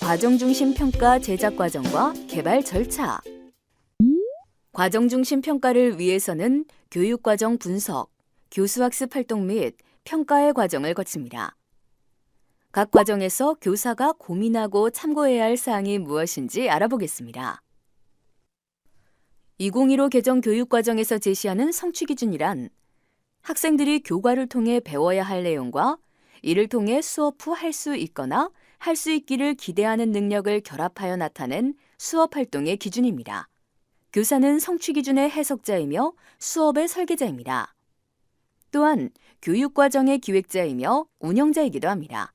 과정중심 평가 제작 과정과 개발 절차. 과정중심 평가를 위해서는 교육과정 분석, 교수학습 활동 및 평가의 과정을 거칩니다. 각 과정에서 교사가 고민하고 참고해야 할 사항이 무엇인지 알아보겠습니다. 2015 개정 교육과정에서 제시하는 성취기준이란 학생들이 교과를 통해 배워야 할 내용과 이를 통해 수업 후 할 수 있거나 할 수 있기를 기대하는 능력을 결합하여 나타낸 수업 활동의 기준입니다. 교사는 성취기준의 해석자이며 수업의 설계자입니다. 또한 교육과정의 기획자이며 운영자이기도 합니다.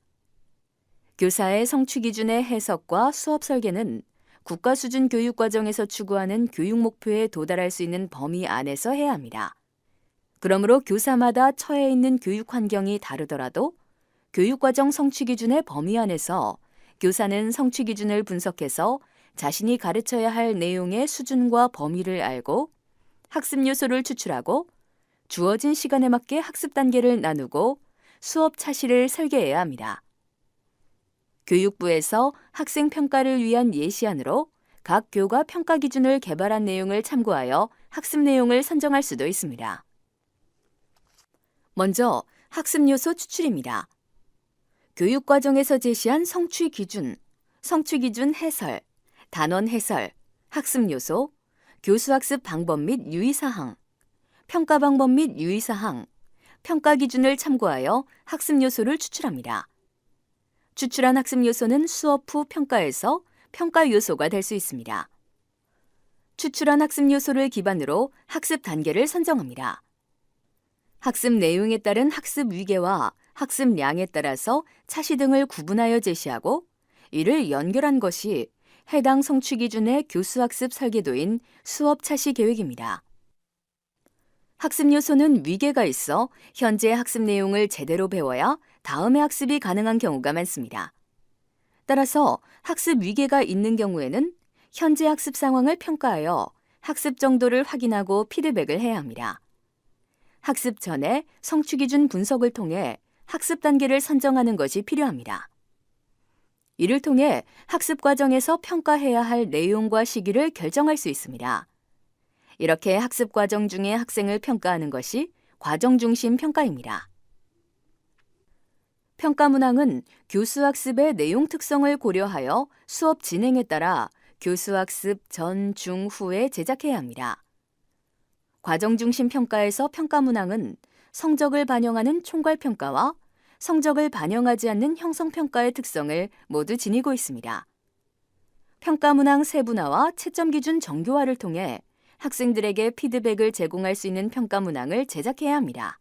교사의 성취기준의 해석과 수업 설계는 국가 수준 교육과정에서 추구하는 교육 목표에 도달할 수 있는 범위 안에서 해야 합니다. 그러므로 교사마다 처해 있는 교육 환경이 다르더라도 교육과정 성취기준의 범위 안에서 교사는 성취기준을 분석해서 자신이 가르쳐야 할 내용의 수준과 범위를 알고 학습 요소를 추출하고 주어진 시간에 맞게 학습 단계를 나누고 수업 차시를 설계해야 합니다. 교육부에서 학생 평가를 위한 예시안으로 각 교과 평가 기준을 개발한 내용을 참고하여 학습 내용을 선정할 수도 있습니다. 먼저 학습 요소 추출입니다. 교육과정에서 제시한 성취 기준 해설, 단원 해설, 학습 요소, 교수학습 방법 및 유의사항, 평가 방법 및 유의사항, 평가 기준을 참고하여 학습 요소를 추출합니다. 추출한 학습 요소는 수업 후 평가에서 평가 요소가 될 수 있습니다. 추출한 학습 요소를 기반으로 학습 단계를 선정합니다. 학습 내용에 따른 학습 위계와 학습량에 따라서 차시 등을 구분하여 제시하고 이를 연결한 것이 해당 성취 기준의 교수학습 설계도인 수업 차시 계획입니다. 학습 요소는 위계가 있어 현재 학습 내용을 제대로 배워야 다음에 학습이 가능한 경우가 많습니다. 따라서 학습 위계가 있는 경우에는 현재 학습 상황을 평가하여 학습 정도를 확인하고 피드백을 해야 합니다. 학습 전에 성취 기준 분석을 통해 학습 단계를 선정하는 것이 필요합니다. 이를 통해 학습 과정에서 평가해야 할 내용과 시기를 결정할 수 있습니다. 이렇게 학습 과정 중에 학생을 평가하는 것이 과정 중심 평가입니다. 평가 문항은 교수학습의 내용 특성을 고려하여 수업 진행에 따라 교수학습 전, 중, 후에 제작해야 합니다. 과정 중심 평가에서 평가 문항은 성적을 반영하는 총괄평가와 성적을 반영하지 않는 형성평가의 특성을 모두 지니고 있습니다. 평가 문항 세분화와 채점 기준 정교화를 통해 학생들에게 피드백을 제공할 수 있는 평가 문항을 제작해야 합니다.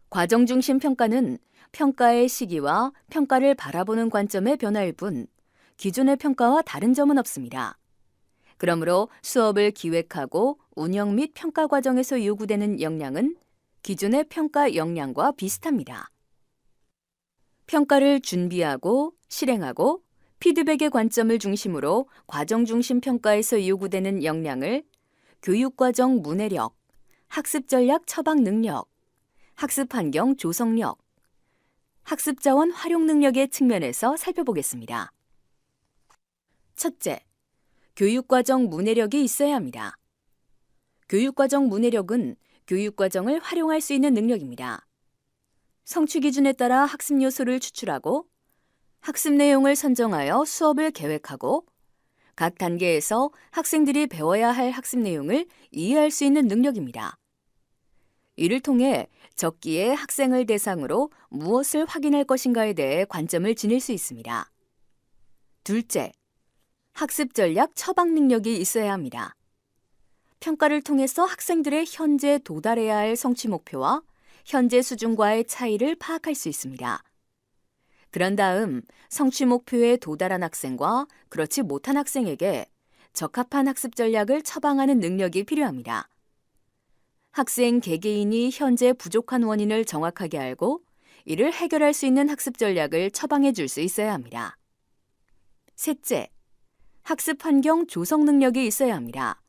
과정 중심 평가는 평가의 시기와 평가를 바라보는 관점의 변화일 뿐 기존의 평가와 다른 점은 없습니다. 그러므로 수업을 기획하고 운영 및 평가 과정에서 요구되는 역량은 기존의 평가 역량과 비슷합니다. 평가를 준비하고 실행하고 피드백의 관점을 중심으로 과정 중심 평가에서 요구되는 역량을 교육과정 문해력, 학습 전략 처방 능력, 학습 환경 조성력, 학습 자원 활용 능력의 측면에서 살펴보겠습니다. 첫째, 교육과정 문해력이 있어야 합니다. 교육과정 문해력은 교육과정을 활용할 수 있는 능력입니다. 성취 기준에 따라 학습 요소를 추출하고 학습 내용을 선정하여 수업을 계획하고 각 단계에서 학생들이 배워야 할 학습 내용을 이해할 수 있는 능력입니다. 이를 통해 적기에 학생을 대상으로 무엇을 확인할 것인가에 대해 관점을 지닐 수 있습니다. 둘째, 학습 전략 처방 능력이 있어야 합니다. 평가를 통해서 학생들의 현재 도달해야 할 성취 목표와 현재 수준과의 차이를 파악할 수 있습니다. 그런 다음 성취 목표에 도달한 학생과 그렇지 못한 학생에게 적합한 학습 전략을 처방하는 능력이 필요합니다. 학생 개개인이 현재 부족한 원인을 정확하게 알고 이를 해결할 수 있는 학습 전략을 처방해 줄 수 있어야 합니다. 셋째, 학습 환경 조성 능력이 있어야 합니다.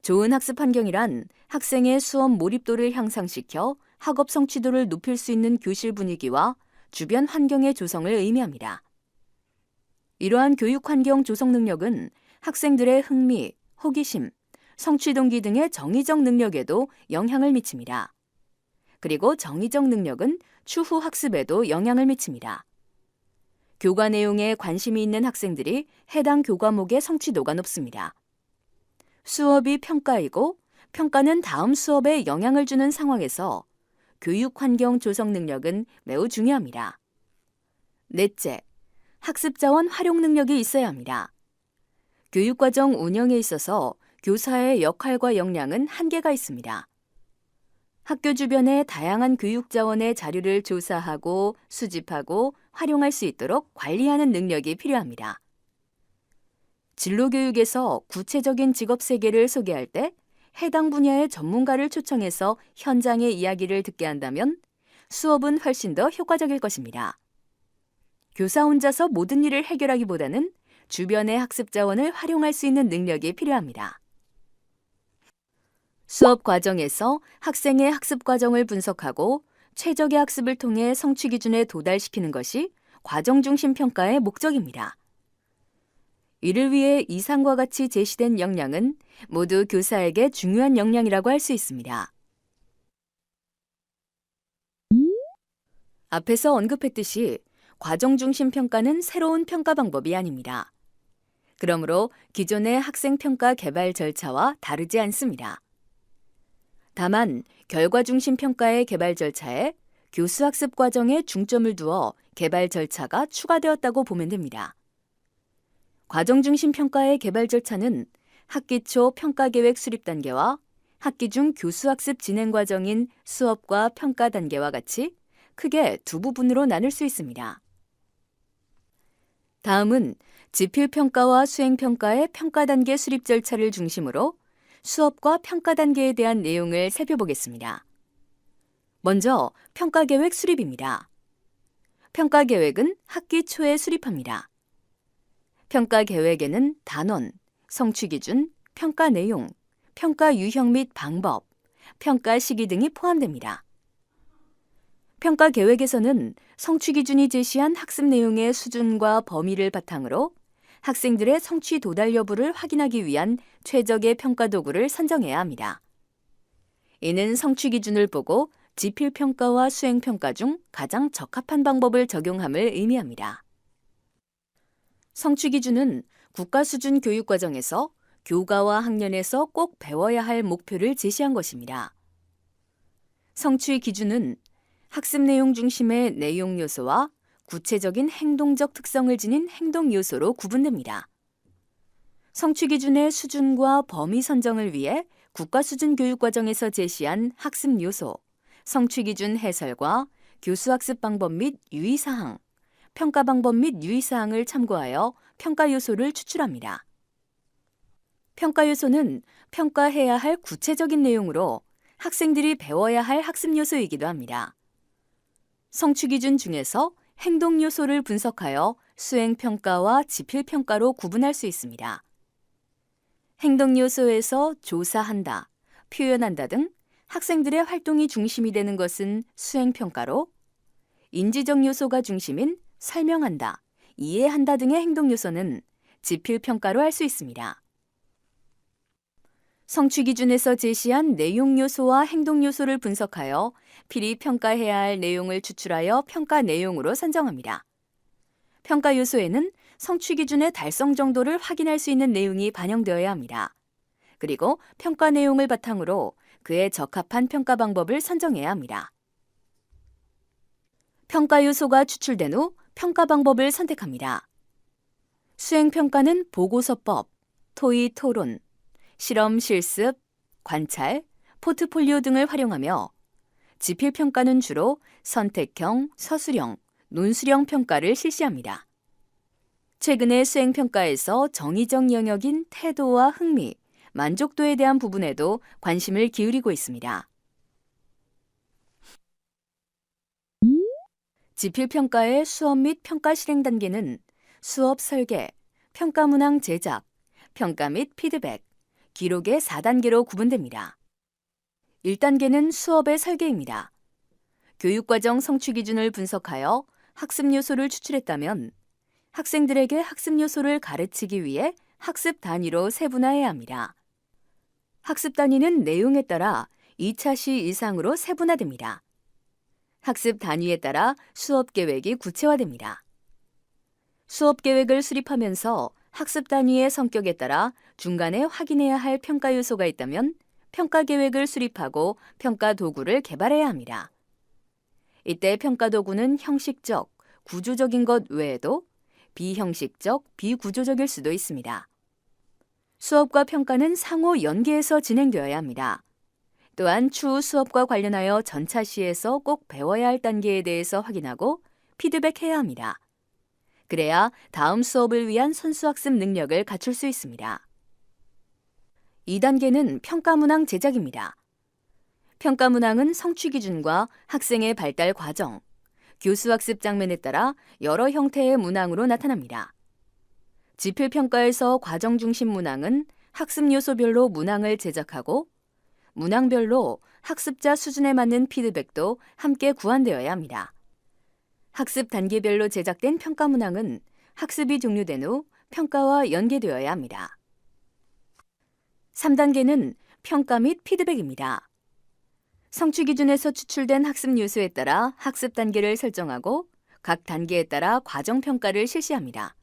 좋은 학습 환경이란 학생의 수업 몰입도를 향상시켜 학업 성취도를 높일 수 있는 교실 분위기와 주변 환경의 조성을 의미합니다. 이러한 교육 환경 조성 능력은 학생들의 흥미, 호기심, 성취 동기 등의 정의적 능력에도 영향을 미칩니다. 그리고 정의적 능력은 추후 학습에도 영향을 미칩니다. 교과 내용에 관심이 있는 학생들이 해당 교과목의 성취도가 높습니다. 수업이 평가이고 평가는 다음 수업에 영향을 주는 상황에서 교육 환경 조성 능력은 매우 중요합니다. 넷째, 학습 자원 활용 능력이 있어야 합니다. 교육과정 운영에 있어서 교사의 역할과 역량은 한계가 있습니다. 학교 주변의 다양한 교육 자원의 자료를 조사하고 수집하고 활용할 수 있도록 관리하는 능력이 필요합니다. 진로교육에서 구체적인 직업 세계를 소개할 때 해당 분야의 전문가를 초청해서 현장의 이야기를 듣게 한다면 수업은 훨씬 더 효과적일 것입니다. 교사 혼자서 모든 일을 해결하기보다는 주변의 학습 자원을 활용할 수 있는 능력이 필요합니다. 수업 과정에서 학생의 학습 과정을 분석하고 최적의 학습을 통해 성취 기준에 도달시키는 것이 과정 중심 평가의 목적입니다. 이를 위해 이상과 같이 제시된 역량은 모두 교사에게 중요한 역량이라고 할 수 있습니다. 앞에서 언급했듯이 과정 중심 평가는 새로운 평가 방법이 아닙니다. 그러므로 기존의 학생 평가 개발 절차와 다르지 않습니다. 다만 결과 중심 평가의 개발 절차에 교수 학습 과정에 중점을 두어 개발 절차가 추가되었다고 보면 됩니다. 과정 중심 평가의 개발 절차는 학기 초 평가 계획 수립 단계와 학기 중 교수 학습 진행 과정인 수업과 평가 단계와 같이 크게 두 부분으로 나눌 수 있습니다. 다음은 지필 평가와 수행 평가의 평가 단계 수립 절차를 중심으로 수업과 평가 단계에 대한 내용을 살펴보겠습니다. 먼저 평가 계획 수립입니다. 평가 계획은 학기 초에 수립합니다. 평가 계획에는 단원, 성취 기준, 평가 내용, 평가 유형 및 방법, 평가 시기 등이 포함됩니다. 평가 계획에서는 성취 기준이 제시한 학습 내용의 수준과 범위를 바탕으로 학생들의 성취 도달 여부를 확인하기 위한 최적의 평가 도구를 선정해야 합니다. 이는 성취 기준을 보고 지필 평가와 수행 평가 중 가장 적합한 방법을 적용함을 의미합니다. 성취 기준은 국가 수준 교육 과정에서 교과와 학년에서 꼭 배워야 할 목표를 제시한 것입니다. 성취 기준은 학습 내용 중심의 내용 요소와 구체적인 행동적 특성을 지닌 행동 요소로 구분됩니다. 성취 기준의 수준과 범위 선정을 위해 국가 수준 교육 과정에서 제시한 학습 요소, 성취 기준 해설과 교수 학습 방법 및 유의 사항, 평가 방법 및 유의 사항을 참고하여 평가 요소를 추출합니다. 평가 요소는 평가해야 할 구체적인 내용으로 학생들이 배워야 할 학습 요소이기도 합니다. 성취 기준 중에서 행동 요소를 분석하여 수행 평가와 지필 평가로 구분할 수 있습니다. 행동 요소에서 조사한다, 표현한다 등 학생들의 활동이 중심이 되는 것은 수행 평가로, 인지적 요소가 중심인 설명한다, 이해한다 등의 행동 요소는 지필 평가로 할 수 있습니다. 성취 기준에서 제시한 내용 요소와 행동 요소를 분석하여 필히 평가해야 할 내용을 추출하여 평가 내용으로 선정합니다. 평가 요소에는 성취 기준의 달성 정도를 확인할 수 있는 내용이 반영되어야 합니다. 그리고 평가 내용을 바탕으로 그에 적합한 평가 방법을 선정해야 합니다. 평가 요소가 추출된 후 평가 방법을 선택합니다. 수행 평가는 보고서법, 토의 토론, 실험 실습, 관찰, 포트폴리오 등을 활용하며 지필 평가는 주로 선택형, 서술형, 논술형 평가를 실시합니다. 최근의 수행 평가에서 정의적 영역인 태도와 흥미, 만족도에 대한 부분에도 관심을 기울이고 있습니다. 지필 평가의 수업 및 평가 실행 단계는 수업 설계, 평가 문항 제작, 평가 및 피드백, 기록의 4단계로 구분됩니다. 1단계는 수업의 설계입니다. 교육과정 성취 기준을 분석하여 학습 요소를 추출했다면 학생들에게 학습 요소를 가르치기 위해 학습 단위로 세분화해야 합니다. 학습 단위는 내용에 따라 2차 시 이상으로 세분화됩니다. 학습 단위에 따라 수업 계획이 구체화됩니다. 수업 계획을 수립하면서 학습 단위의 성격에 따라 중간에 확인해야 할 평가 요소가 있다면 평가 계획을 수립하고 평가 도구를 개발해야 합니다. 이때 평가 도구는 형식적, 구조적인 것 외에도 비형식적, 비구조적일 수도 있습니다. 수업과 평가는 상호 연계해서 진행되어야 합니다. 또한 추후 수업과 관련하여 전차 시에서 꼭 배워야 할 단계에 대해서 확인하고 피드백해야 합니다. 그래야 다음 수업을 위한 선수학습 능력을 갖출 수 있습니다. 2단계는 평가 문항 제작입니다. 평가 문항은 성취 기준과 학생의 발달 과정, 교수학습 장면에 따라 여러 형태의 문항으로 나타납니다. 지필평가에서 과정 중심 문항은 학습 요소별로 문항을 제작하고 문항별로 학습자 수준에 맞는 피드백도 함께 구안되어야 합니다. 학습 단계별로 제작된 평가 문항은 학습이 종료된 후 평가와 연계되어야 합니다. 3단계는 평가 및 피드백입니다. 성취 기준에서 추출된 학습 요소에 따라 학습 단계를 설정하고 각 단계에 따라 과정 평가를 실시합니다.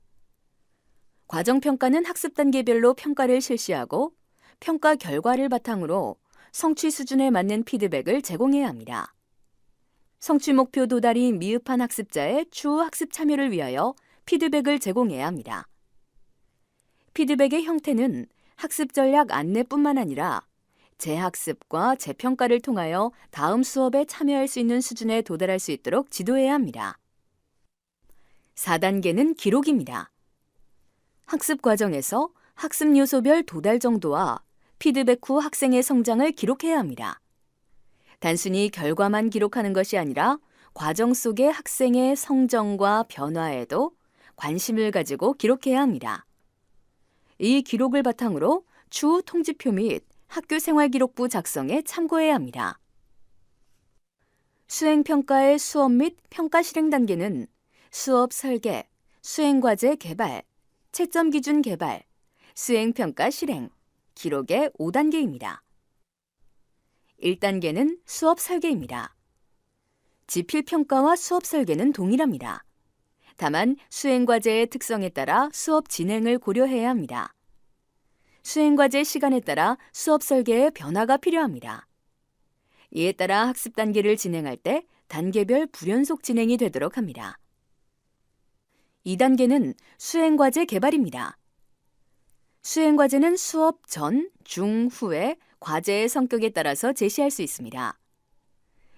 과정 평가는 학습 단계별로 평가를 실시하고 평가 결과를 바탕으로 성취 수준에 맞는 피드백을 제공해야 합니다. 성취 목표 도달이 미흡한 학습자의 추후 학습 참여를 위하여 피드백을 제공해야 합니다. 피드백의 형태는 학습 전략 안내뿐만 아니라 재학습과 재평가를 통하여 다음 수업에 참여할 수 있는 수준에 도달할 수 있도록 지도해야 합니다. 4단계는 기록입니다. 학습 과정에서 학습 요소별 도달 정도와 피드백 후 학생의 성장을 기록해야 합니다. 단순히 결과만 기록하는 것이 아니라 과정 속의 학생의 성정과 변화에도 관심을 가지고 기록해야 합니다. 이 기록을 바탕으로 추후 통지표 및 학교생활기록부 작성에 참고해야 합니다. 수행평가의 수업 및 평가 실행 단계는 수업 설계, 수행과제 개발, 채점기준 개발, 수행평가 실행, 기록의 5단계입니다. 1단계는 수업 설계입니다. 지필평가와 수업 설계는 동일합니다. 다만 수행과제의 특성에 따라 수업 진행을 고려해야 합니다. 수행과제 시간에 따라 수업 설계에 변화가 필요합니다. 이에 따라 학습 단계를 진행할 때 단계별 불연속 진행이 되도록 합니다. 2단계는 수행과제 개발입니다. 수행과제는 수업 전, 중, 후에 과제의 성격에 따라서 제시할 수 있습니다.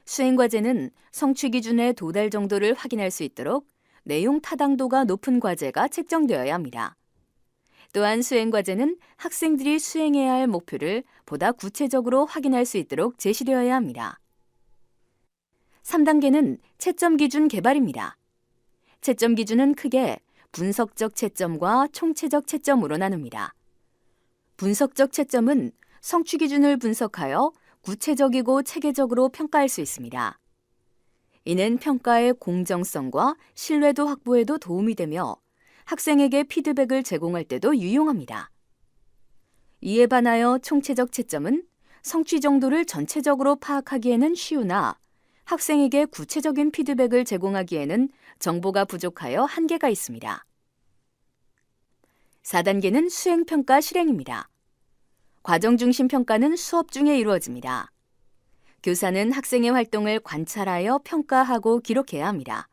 수행과제는 성취 기준의 도달 정도를 확인할 수 있도록 내용 타당도가 높은 과제가 책정되어야 합니다. 또한 수행과제는 학생들이 수행해야 할 목표를 보다 구체적으로 확인할 수 있도록 제시되어야 합니다. 3단계는 채점 기준 개발입니다. 채점 기준은 크게 분석적 채점과 총체적 채점으로 나눕니다. 분석적 채점은 성취 기준을 분석하여 구체적이고 체계적으로 평가할 수 있습니다. 이는 평가의 공정성과 신뢰도 확보에도 도움이 되며 학생에게 피드백을 제공할 때도 유용합니다. 이에 반하여 총체적 채점은 성취 정도를 전체적으로 파악하기에는 쉬우나 학생에게 구체적인 피드백을 제공하기에는 정보가 부족하여 한계가 있습니다. 4단계는 수행평가 실행입니다. 과정 중심 평가는 수업 중에 이루어집니다. 교사는 학생의 활동을 관찰하여 평가하고 기록해야 합니다.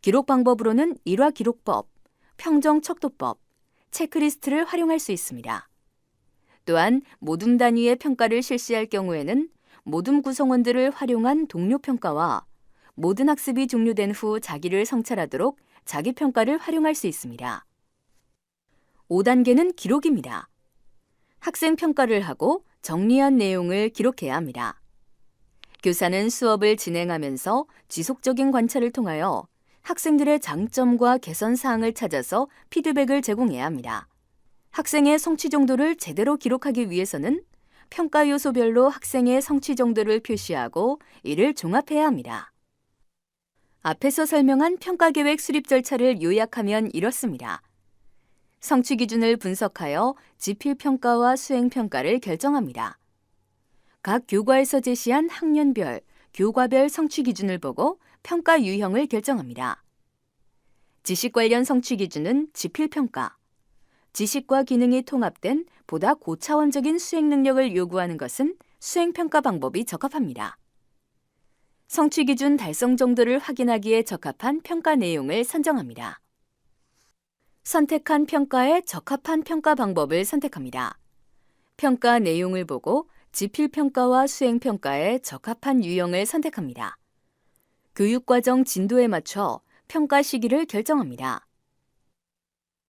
기록 방법으로는 일화기록법, 평정척도법, 체크리스트를 활용할 수 있습니다. 또한 모둠 단위의 평가를 실시할 경우에는 모둠 구성원들을 활용한 동료평가와 모든 학습이 종료된 후 자기를 성찰하도록 자기평가를 활용할 수 있습니다. 5단계는 기록입니다. 학생 평가를 하고 정리한 내용을 기록해야 합니다. 교사는 수업을 진행하면서 지속적인 관찰을 통하여 학생들의 장점과 개선 사항을 찾아서 피드백을 제공해야 합니다. 학생의 성취 정도를 제대로 기록하기 위해서는 평가 요소별로 학생의 성취 정도를 표시하고 이를 종합해야 합니다. 앞에서 설명한 평가계획 수립 절차를 요약하면 이렇습니다. 성취 기준을 분석하여 지필평가와 수행평가를 결정합니다. 각 교과에서 제시한 학년별, 교과별 성취 기준을 보고 평가 유형을 결정합니다. 지식 관련 성취 기준은 지필평가. 지식과 기능이 통합된 보다 고차원적인 수행 능력을 요구하는 것은 수행평가 방법이 적합합니다. 성취 기준 달성 정도를 확인하기에 적합한 평가 내용을 선정합니다. 선택한 평가에 적합한 평가 방법을 선택합니다. 평가 내용을 보고 지필평가와 수행평가에 적합한 유형을 선택합니다. 교육과정 진도에 맞춰 평가 시기를 결정합니다.